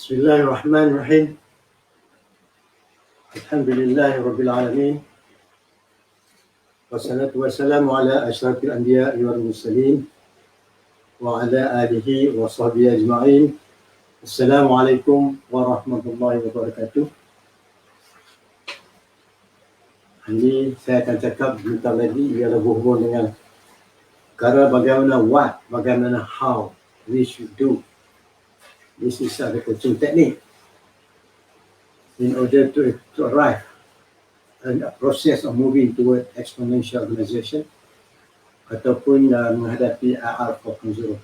Bismillahirrahmanirrahim. Alhamdulillahi Rabbil Alamin. Wassalatu wassalamu ala asyrafil anbiya'i wal mursalin wa ala alihi wa sahbihi ajma'in. Assalamualaikum warahmatullahi wabarakatuh. Ini saya akan cakap sebentar lagi ialah berhubung dengan perkara bagaimana how we should do. This is the coaching technique in order to arrive in a process of moving toward exponential organization ataupun menghadapi IR 4.0.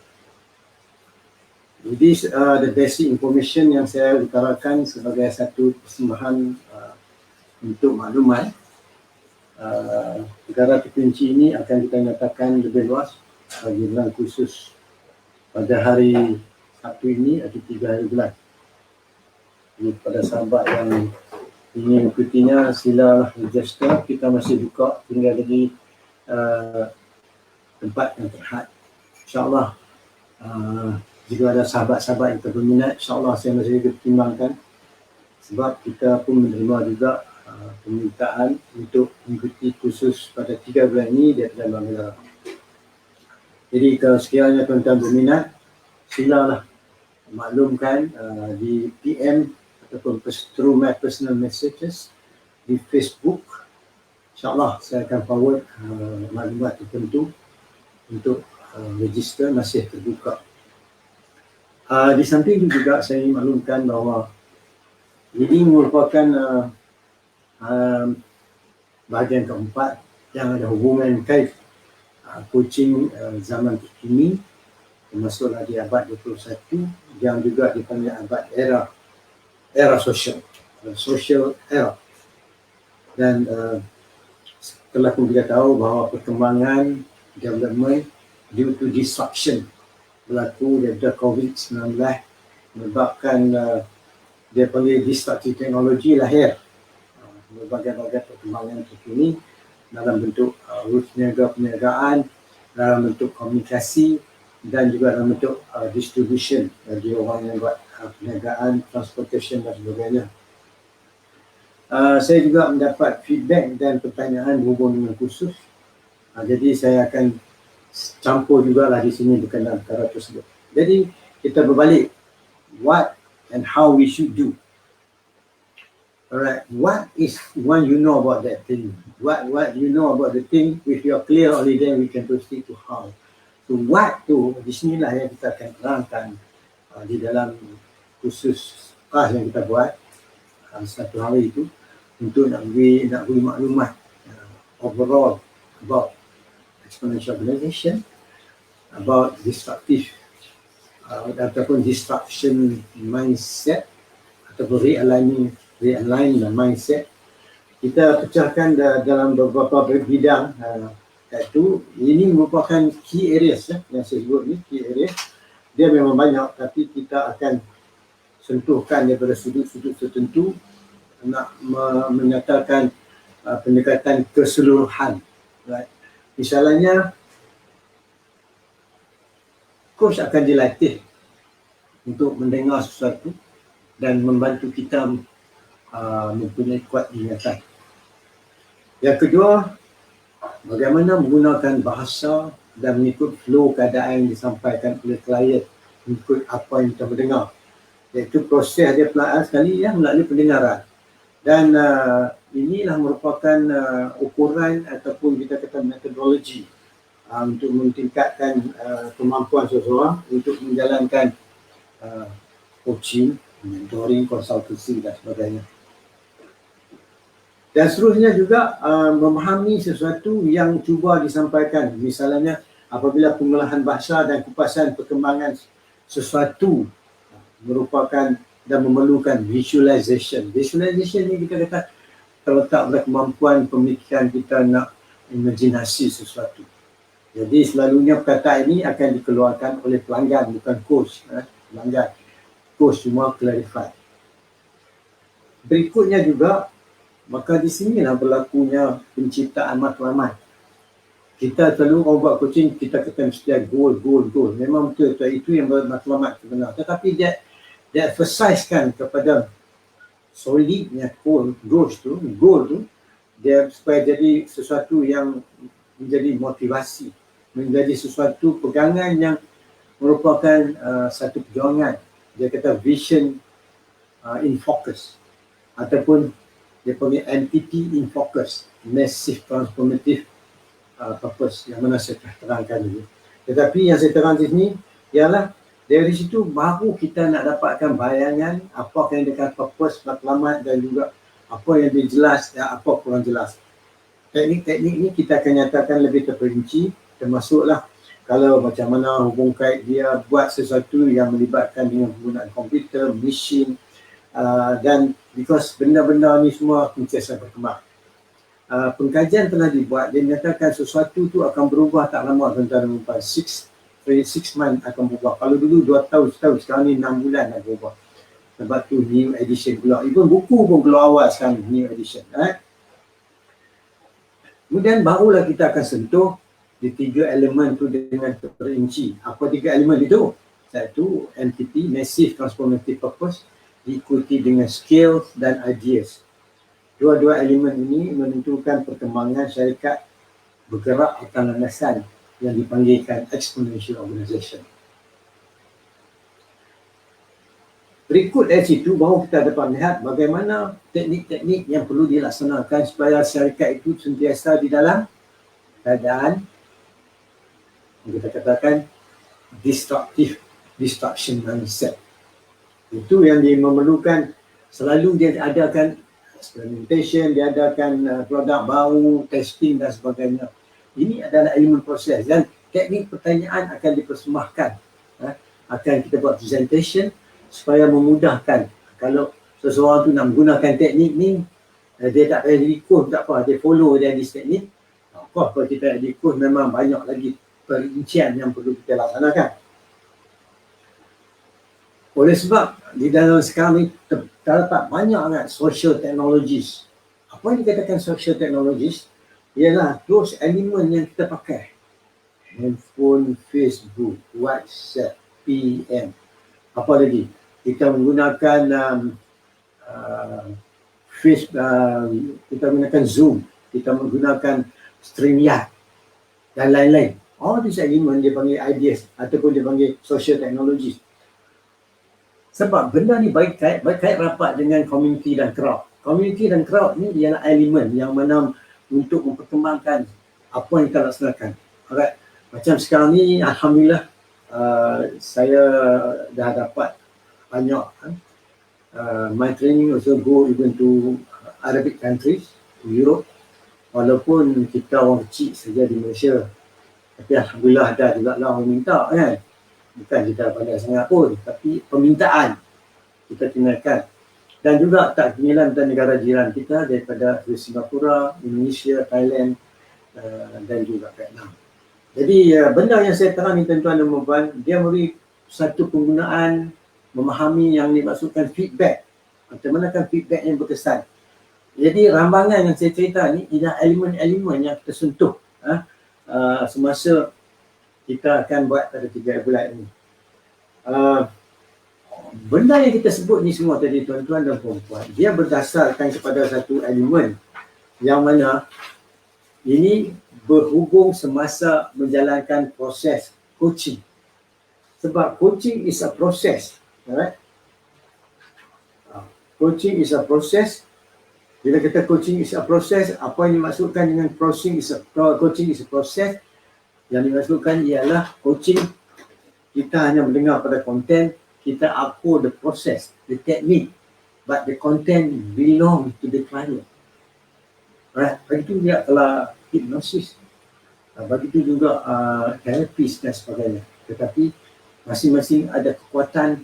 These are the basic information yang saya utarakan sebagai satu persembahan untuk maklumat. Perkara terkunci ini akan kita nyatakan lebih luas bagi bulan khusus pada hari Sabtu ini atau 3 hari bulan. Jadi pada sahabat yang ingin mengikutinya, silalah register. Kita masih buka, tinggal lagi tempat yang terhad. InsyaAllah jika ada sahabat-sahabat yang berminat, insyaAllah saya masih pertimbangkan, sebab kita pun menerima juga permintaan untuk mengikuti kursus pada 3 bulan ini daripada Bangladesh. Jadi kalau sekiranya tuan-tuan berminat, silalah maklumkan di PM ataupun through my personal messages di Facebook. InsyaAllah saya akan forward maklumat tertentu untuk register masih terbuka. Di samping itu juga saya ingin maklumkan bahawa ini merupakan bahagian keempat yang ada hubungan kait coaching zaman terkini, termasuklah di abad 21 yang juga dipanggil abad era social era. Dan setelah pun kita tahu bahawa perkembangan development due to disruption berlaku daripada COVID-19 menyebabkan dia panggil disruptive teknologi lahir. Berbagai-bagai perkembangan terkini dalam bentuk perniagaan, dalam bentuk komunikasi dan juga dalam bentuk distribution bagi orang yang buat perniagaan, transportation dan sebagainya. Saya juga mendapat feedback dan pertanyaan berhubung dengan kursus. Jadi saya akan campur jugalah di sini berkenaan perkara tersebut. Jadi kita berbalik, what and how we should do. Alright, what is when you know about that thing? What you know about the thing? If you are clear only then we can proceed to how. So what tu, di sinilah yang kita akan terangkan di dalam kursus yang kita buat satu hari itu untuk nak beri maklumat overall about exponential organization, about disruptive ataupun disruption mindset ataupun realign mindset. Kita pecahkan dalam beberapa bidang, iaitu ini merupakan key areas yang saya sebut ni, key areas. Dia memang banyak tapi kita akan sentuhkan daripada sudut-sudut tertentu, nak menyatakan pendekatan keseluruhan. Right? Misalnya, coach akan dilatih untuk mendengar sesuatu dan membantu kita mempunyai kuat ingatan. Yang kedua, bagaimana menggunakan bahasa dan mengikut flow keadaan yang disampaikan oleh klien, mengikut apa yang kita mendengar. Iaitu proses dia pelajari sekali melalui pendengaran. Dan inilah merupakan ukuran ataupun kita kata metodologi untuk meningkatkan kemampuan seseorang untuk menjalankan coaching, mentoring, konsultasi dan sebagainya. Dan seterusnya juga memahami sesuatu yang cuba disampaikan. Misalnya apabila pengolahan bahasa dan kupasan perkembangan sesuatu merupakan dan memerlukan visualization. Visualization ni kita kata terletak pada kemampuan pemikiran kita nak imajinasi sesuatu. Jadi selalunya perkataan ini akan dikeluarkan oleh pelanggan, bukan coach. Pelanggan. Coach cuma clarify. Berikutnya juga, maka di sinilah berlakunya penciptaan matlamat. Kita selalu orang buat coaching, kita kata mesti goal. Memang betul, itu yang matlamat sebenar. Tetapi dia emphasizekan kepada solidnya goal tu dia supaya jadi sesuatu yang menjadi motivasi, menjadi sesuatu pegangan yang merupakan satu perjuangan. Dia kata vision in focus, ataupun dia panggil MTP in focus, massive transformative purpose, yang mana saya telah terangkan dulu. Tetapi yang saya terang di sini ialah dari situ baru kita nak dapatkan bayangan apa yang dengan purpose matlamat dan juga apa yang jelas dan apa kurang jelas. Teknik-teknik ni kita akan nyatakan lebih terperinci, termasuklah kalau macam mana hubung kait dia buat sesuatu yang melibatkan dengan penggunaan komputer, mesin, dan because benda-benda ni semua sentiasa berkembang. Pengkajian telah dibuat, dia menyatakan sesuatu tu akan berubah tak lama, tuan-tuan dan puan. 6 months akan berubah. Kalau dulu 2 tahun, setahun, sekarang ni 6 bulan akan berubah. Sebab tu new edition pula. Even buku pun keluar awal sekarang, new edition. Kemudian barulah kita akan sentuh di 3 elemen tu dengan terperinci. Apa 3 elemen itu? Satu, MTP, Massive Transformative Purpose, diikuti dengan skills dan ideas. Dua-dua elemen ini menentukan perkembangan syarikat bergerak atas landasan yang dipanggilkan exponential organization. Berikut dari situ baru kita dapat melihat bagaimana teknik-teknik yang perlu dilaksanakan supaya syarikat itu sentiasa di dalam keadaan kita katakan disruption mindset. Itu yang dia memerlukan, selalu dia adakan experimentation, dia adakan produk baru, testing dan sebagainya. Ini adalah elemen proses dan teknik pertanyaan akan dipersembahkan. Akan kita buat presentation supaya memudahkan. Kalau seseorang tu nak menggunakan teknik ni, dia tak payah ikut, tak apa, dia follow dia di teknik. Kalau kita ikut memang banyak lagi perincian yang perlu kita laksanakan. Oleh sebab di dalam sekarang ni terdapat banyak sangat social technologies. Apa yang dikatakan social technologies? Ialah those elemen yang kita pakai. Handphone, Facebook, WhatsApp, PM. Apa lagi? Kita menggunakan kita menggunakan Zoom, kita menggunakan StreamYard dan lain-lain. All these elemen dia panggil ideas ataupun dia panggil social technologies. Sebab benda ni berkait rapat dengan community dan crowd. Community dan crowd ni ialah elemen yang mana untuk memperkembangkan apa yang kita laksanakan. Alright. Macam sekarang ni, alhamdulillah, saya dah dapat banyak. My training also go even to Arabic countries, to Europe. Walaupun kita orang kecil saja di Malaysia, tapi alhamdulillah ada juga lah orang minta kan. Bukan kita pandai sangat pun, tapi permintaan kita tindakan. Dan juga tak ketinggalan dan negara jiran kita daripada Singapura, Indonesia, Thailand dan juga Vietnam. Jadi benda yang saya terang ni tuan-tuan dan puan, dia memberi satu penggunaan, memahami yang dimaksudkan feedback. Macam mana kan feedback yang berkesan. Jadi rambangan yang saya cerita ni ialah elemen-elemen yang kita sentuh semasa kita akan buat pada 3 bulan ini. Benda yang kita sebut ni semua tadi tuan-tuan dan puan-puan, dia berdasarkan kepada satu elemen yang mana ini berhubung semasa menjalankan proses coaching. Sebab coaching is a process. Alright? Coaching is a process. Bila kita coaching is a process, apa yang dimaksudkan dengan coaching is a process? Yang dimaksudkan ialah coaching, kita hanya mendengar pada konten, kita upload the process, the technique, but the content belong to the client. Alright, begitu juga telah hipnosis, begitu juga therapist dan sebagainya. Tetapi masing-masing ada kekuatan,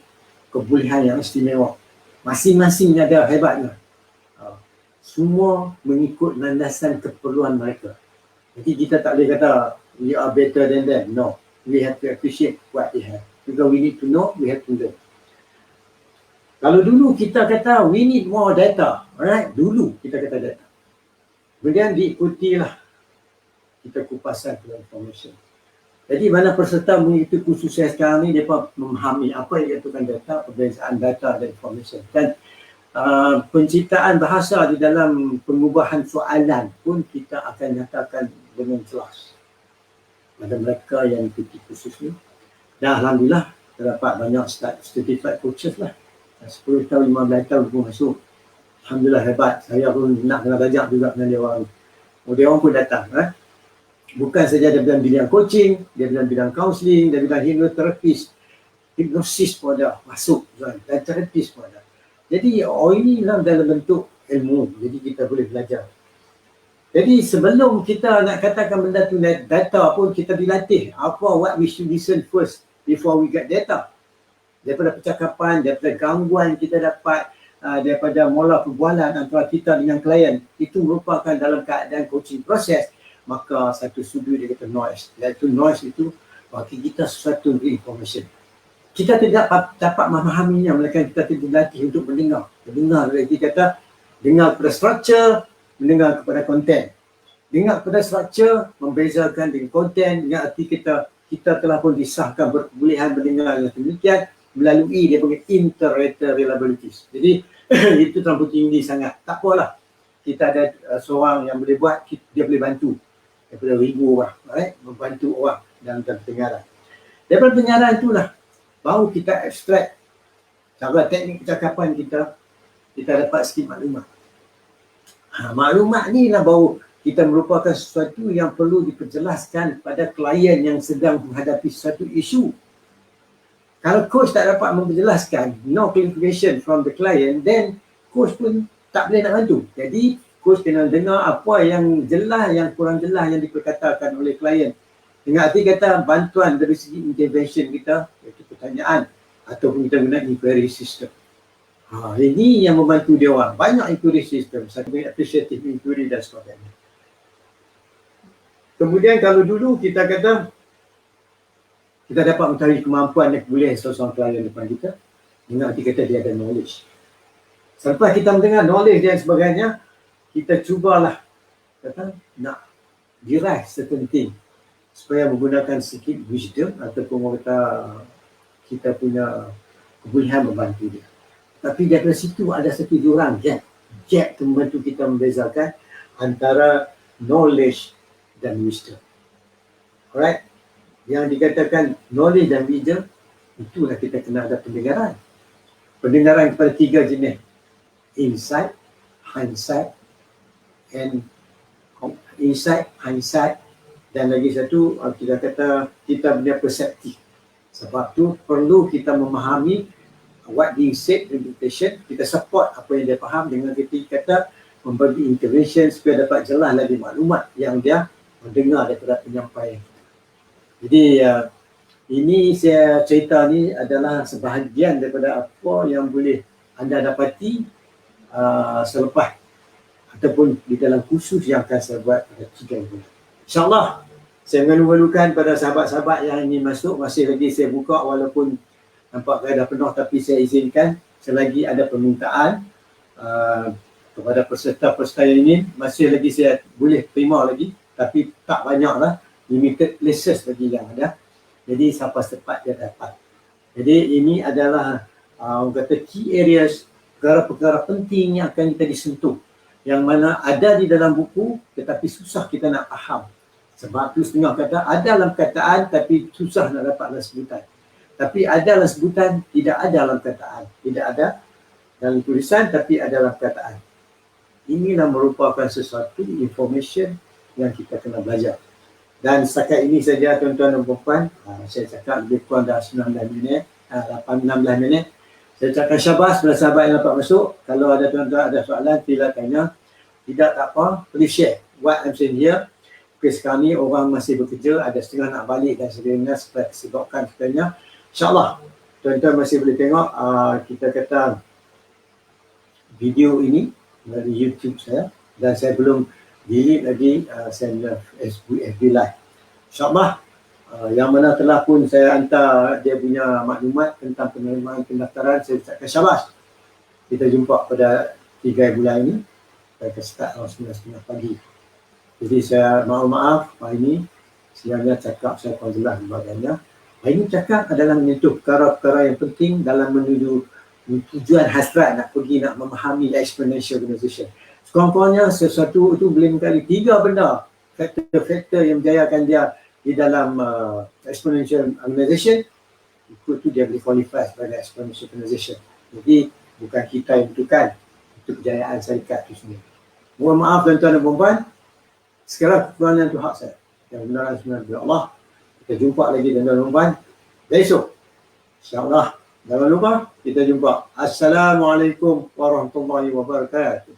kebolehan yang istimewa. Masing-masing ada hebatnya. Semua mengikut landasan keperluan mereka. Jadi kita tak boleh kata we are better than them. No. We have to appreciate what they have. Because we need to know, we have to learn. Kalau dulu kita kata we need more data. Alright? Dulu kita kata data. Kemudian diikutilah kita kupasan information. Jadi mana peserta mengikuti kursus saya sekarang ni, mereka memahami apa yang diaturkan data, perbezaan data dan information. Dan penciptaan bahasa di dalam pengubahan soalan pun kita akan nyatakan dengan jelas pada mereka yang ikuti kursus ni. Dan Alhamdulillah, terdapat banyak certified coaches lah. 10 tahun, 15 tahun pun masuk. Alhamdulillah hebat. Saya pun nak kena belajar juga dengan dia orang. Dia orang pun datang. Bukan saja dia dalam bidang coaching, dia dalam bidang counselling, dia bidang hipnosis pun ada masuk, dan terapis pun ada. Jadi ini dalam bentuk ilmu, jadi kita boleh belajar. Jadi sebelum kita nak katakan benda tu data pun, kita dilatih what we should listen first before we get data. Daripada percakapan, daripada gangguan kita dapat, daripada mula perbualan antara kita dengan klien, itu merupakan dalam keadaan coaching proses. Maka satu sudut dia kata noise. Iaitu noise itu bagi kita sesuatu information. Kita tidak dapat memahaminya, melainkan kita tidak dilatih untuk mendengar. Mendengar, dia kata dengar kepada structure, mendengar kepada konten. Dengar kepada structure, membezakan dengan konten, dengan arti kita telah pun disahkan berbolehan mendengar dengan demikian melalui dia panggil inter-rater reliabilities. Jadi itu terlalu tinggi sangat. Tak apalah. Kita ada seorang yang boleh buat, dia boleh bantu. Daripada ribu orang, membantu orang dalam pendengaran. Daripada pendengaran itulah baru kita extract cara teknik percakapan kita dapat sikit maklumat. Maklumat ni lah baru kita merupakan sesuatu yang perlu diperjelaskan pada klien yang sedang menghadapi sesuatu isu. Kalau coach tak dapat menjelaskan, no clarification from the client, then coach pun tak boleh nak bantu. Jadi coach kena dengar apa yang jelas, yang kurang jelas yang diperkatakan oleh klien. Dengan arti kata bantuan dari segi intervention kita, iaitu pertanyaan ataupun kita guna inquiry system. Ini yang membantu dia orang. Banyak inquiry system, satu appreciative inquiry dan sebagainya. Kemudian kalau dulu kita kata kita dapat mengetahui kemampuan dan kebolehan seseorang klien depan kita, dengan arti kata dia ada knowledge. Selepas kita mendengar knowledge dan sebagainya, kita cubalah kata nak derive certain thing supaya menggunakan sikit wisdom ataupun kita punya kebolehan membantu dia. Tapi daripada situ ada satu jurang gap tu membantu kita membezakan antara knowledge dan wisdom. Alright, yang dikatakan knowledge dan wisdom, itulah kita kena ada pendengaran. Pendengaran kepada 3 jenis: insight, hindsight, and hindsight, dan lagi satu kita kata kita punya perseptif. Sebab tu perlu kita memahami what being said, interpretation, kita support apa yang dia faham dengan kita kata membagi intervention supaya dapat jelas lagi maklumat yang dia mendengar daripada penyampaian. Jadi ini saya cerita ni adalah sebahagian daripada apa yang boleh anda dapati selepas ataupun di dalam kursus yang akan saya buat pada 3 bulan. InsyaAllah, saya mengeluh-elukan pada sahabat-sahabat yang ingin masuk, masih lagi saya buka walaupun nampak keadaan penuh, tapi saya izinkan selagi ada permintaan kepada peserta-peserta yang ingin, masih lagi saya boleh terima lagi, tapi tak banyaklah, limited places lagi yang ada. Jadi siapa cepat dia dapat. Jadi ini adalah orang kata key areas, perkara-perkara penting yang akan kita disentuh, yang mana ada di dalam buku tetapi susah kita nak faham. Sebab tu setengah kata ada dalam kataan tapi susah nak dapat dalam sebutan. Tapi ada dalam sebutan, tidak ada dalam kataan. Tidak ada dalam tulisan tapi ada dalam kataan. Inilah merupakan sesuatu information yang kita kena belajar. Dan setakat ini saja tuan-tuan dan puan-puan, saya cakap lebih kurang dah 19 minit, 16 minit. Saya cakap syabas kepada sahabat yang dapat masuk. Kalau ada tuan-tuan ada soalan, sila tanya. Tidak tak apa, please share what I'm saying here. Okay, sekarang ni orang masih bekerja, ada setengah nak balik dan sebagainya, supaya kesibukan sebagainya. InsyaAllah, tuan-tuan masih boleh tengok kita kata video ini dari YouTube saya. Dan saya belum delete lagi saya FB Live. InsyaAllah, yang mana telah pun saya hantar dia punya maklumat tentang penerimaan pendaftaran, saya ucapkan syabas. Kita jumpa pada 3 bulan ini, pada start 9:30 pagi. Jadi saya maaf hari ini Sebenarnya cakap saya jelas sebagainya. Ini cakap adalah menyentuh perkara-perkara yang penting dalam menuju tujuan hasrat nak pergi nak memahami exponential organization. Sekurang-kurangnya sesuatu itu boleh mengkali 3 benda, faktor-faktor yang menjayakan dia di dalam exponential organization, itu dia boleh qualify sebagai exponential organization. Jadi bukan kita yang tentukan, itu kejayaan syarikat itu sendiri. Mohon maaf tuan-tuan dan puan-puan, sekarang kekurangan itu hak saya. Yang benar sebenarnya Allah. Kita jumpa lagi tuan-tuan dan puan-puan besok. InsyaAllah. Jangan lupa kita jumpa. Assalamualaikum warahmatullahi wabarakatuh.